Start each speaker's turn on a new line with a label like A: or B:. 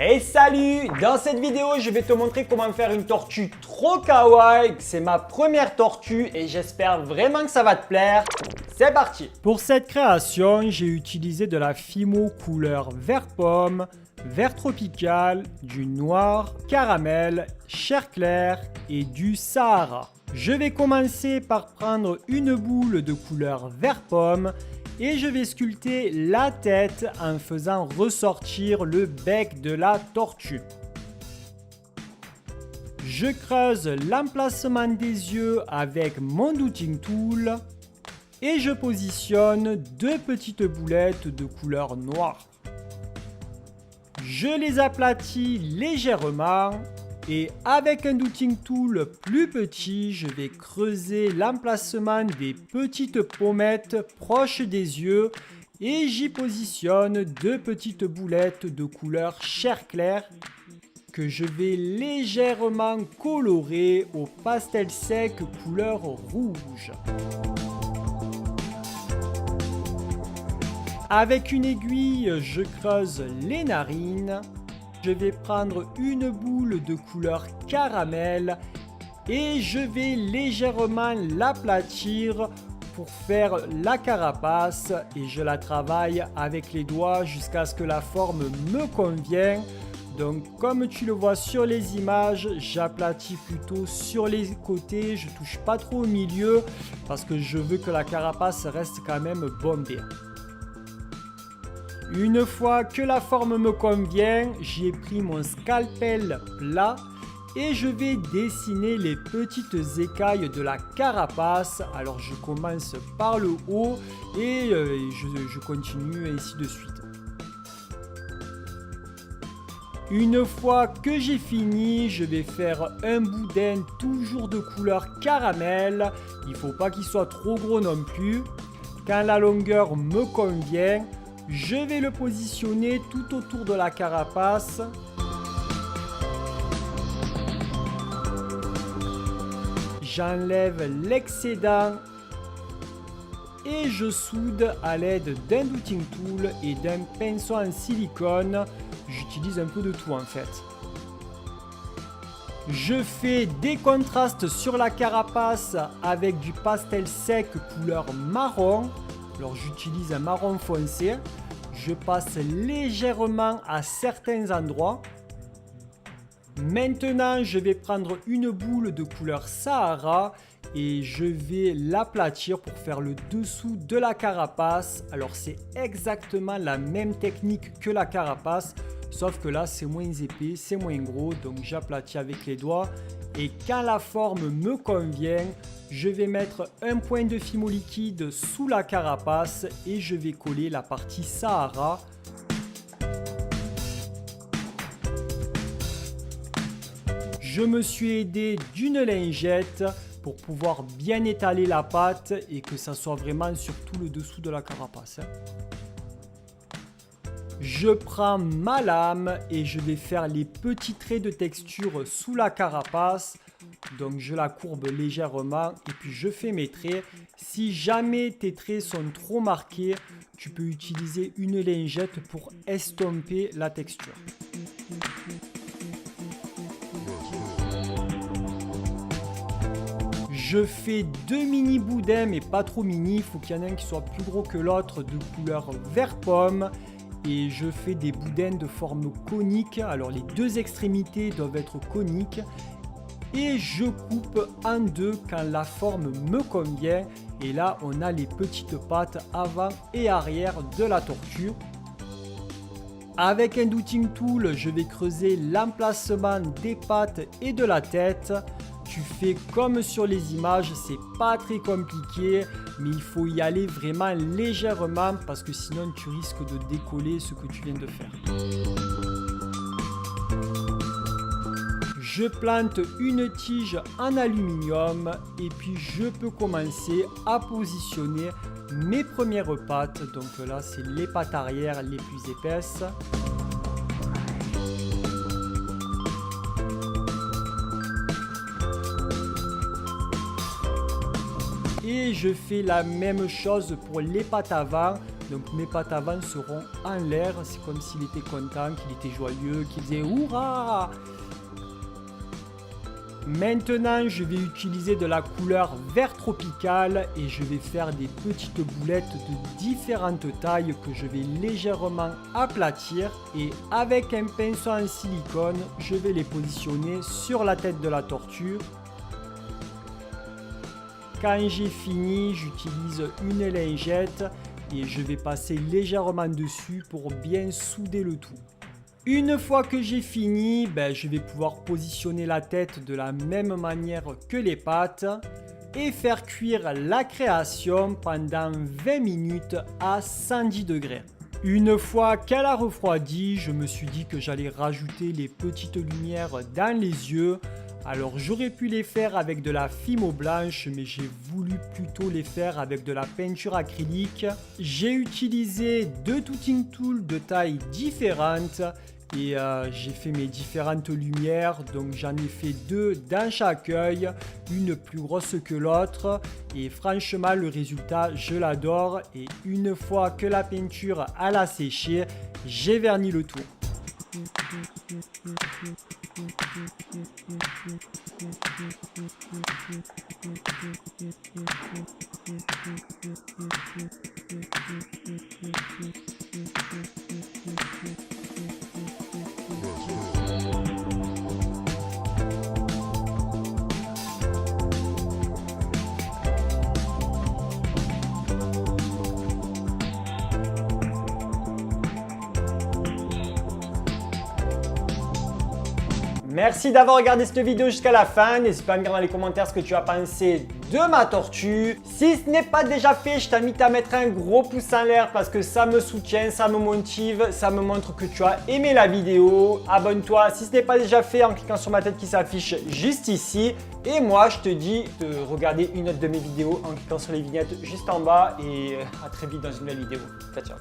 A: Hey salut! Dans cette vidéo, je vais te montrer comment faire une tortue trop kawaii. C'est ma première tortue et j'espère vraiment que ça va te plaire. C'est parti! Pour cette création, j'ai utilisé de la Fimo couleur vert pomme, vert tropical, du noir, caramel, chair claire et du Sahara. Je vais commencer par prendre une boule de couleur vert pomme et je vais sculpter la tête en faisant ressortir le bec de la tortue. Je creuse l'emplacement des yeux avec mon Douting Tool et je positionne deux petites boulettes de couleur noire. Je les aplatis légèrement et avec un Douting Tool plus petit, je vais creuser l'emplacement des petites pommettes proches des yeux et j'y positionne deux petites boulettes de couleur chair claire que je vais légèrement colorer au pastel sec couleur rouge. Avec une aiguille, je creuse les narines. Je vais prendre une boule de couleur caramel et je vais légèrement l'aplatir pour faire la carapace et je la travaille avec les doigts jusqu'à ce que la forme me convienne. Donc comme tu le vois sur les images, j'aplatis plutôt sur les côtés, je touche pas trop au milieu parce que je veux que la carapace reste quand même bombée. Une fois que la forme me convient, j'ai pris mon scalpel plat et je vais dessiner les petites écailles de la carapace. Alors je commence par le haut et je continue ainsi de suite. Une fois que j'ai fini, je vais faire un boudin toujours de couleur caramel. Il ne faut pas qu'il soit trop gros non plus. Quand la longueur me convient, je vais le positionner tout autour de la carapace. J'enlève l'excédent et je soude à l'aide d'un Douting Tool et d'un pinceau en silicone. J'utilise un peu de tout en fait. Je fais des contrastes sur la carapace avec du pastel sec couleur marron. Alors j'utilise un marron foncé. Je passe légèrement à certains endroits. Maintenant, je vais prendre une boule de couleur Sahara et je vais l'aplatir pour faire le dessous de la carapace. Alors c'est exactement la même technique que la carapace, sauf que là c'est moins épais, c'est moins gros, donc j'aplatis avec les doigts. Et quand la forme me convient, je vais mettre un point de Fimo liquide sous la carapace et je vais coller la partie Sahara. Je me suis aidé d'une lingette pour pouvoir bien étaler la pâte et que ça soit vraiment sur tout le dessous de la carapace. Je prends ma lame et je vais faire les petits traits de texture sous la carapace. Donc je la courbe légèrement et puis je fais mes traits. Si jamais tes traits sont trop marqués, tu peux utiliser une lingette pour estomper la texture. Je fais deux mini boudins mais pas trop mini. Il faut qu'il y en ait un qui soit plus gros que l'autre de couleur vert pomme. Et je fais des boudins de forme conique. Alors les deux extrémités doivent être coniques. Et je coupe en deux quand la forme me convient. Et là, on a les petites pattes avant et arrière de la tortue. Avec un Douting Tool, je vais creuser l'emplacement des pattes et de la tête. Tu fais comme sur les images, c'est pas très compliqué, mais il faut y aller vraiment légèrement parce que sinon tu risques de décoller ce que tu viens de faire. Je plante une tige en aluminium et puis je peux commencer à positionner mes premières pattes. Donc là, c'est les pattes arrière les plus épaisses. Et je fais la même chose pour les pattes avant. Donc mes pattes avant seront en l'air. C'est comme s'il était content, qu'il était joyeux, qu'il disait hurrah! Maintenant, je vais utiliser de la couleur vert tropical et je vais faire des petites boulettes de différentes tailles que je vais légèrement aplatir. Et avec un pinceau en silicone, je vais les positionner sur la tête de la tortue. Quand j'ai fini, j'utilise une lingette et je vais passer légèrement dessus pour bien souder le tout. Une fois que j'ai fini, je vais pouvoir positionner la tête de la même manière que les pattes et faire cuire la création pendant 20 minutes à 110 degrés. Une fois qu'elle a refroidi, je me suis dit que j'allais rajouter les petites lumières dans les yeux. Alors j'aurais pu les faire avec de la fimo blanche, mais j'ai voulu plutôt les faire avec de la peinture acrylique. J'ai utilisé deux Tooting Tools de tailles différentes et j'ai fait mes différentes lumières. Donc j'en ai fait deux dans chaque œil, une plus grosse que l'autre. Et franchement le résultat je l'adore. Et une fois que la peinture a séché, j'ai verni le tout. Merci d'avoir regardé cette vidéo jusqu'à la fin. N'hésite pas à me dire dans les commentaires ce que tu as pensé de ma tortue. Si ce n'est pas déjà fait, je t'invite à mettre un gros pouce en l'air parce que ça me soutient, ça me motive, ça me montre que tu as aimé la vidéo. Abonne-toi si ce n'est pas déjà fait en cliquant sur ma tête qui s'affiche juste ici. Et moi, je te dis de regarder une autre de mes vidéos en cliquant sur les vignettes juste en bas. Et à très vite dans une nouvelle vidéo. Ciao, ciao.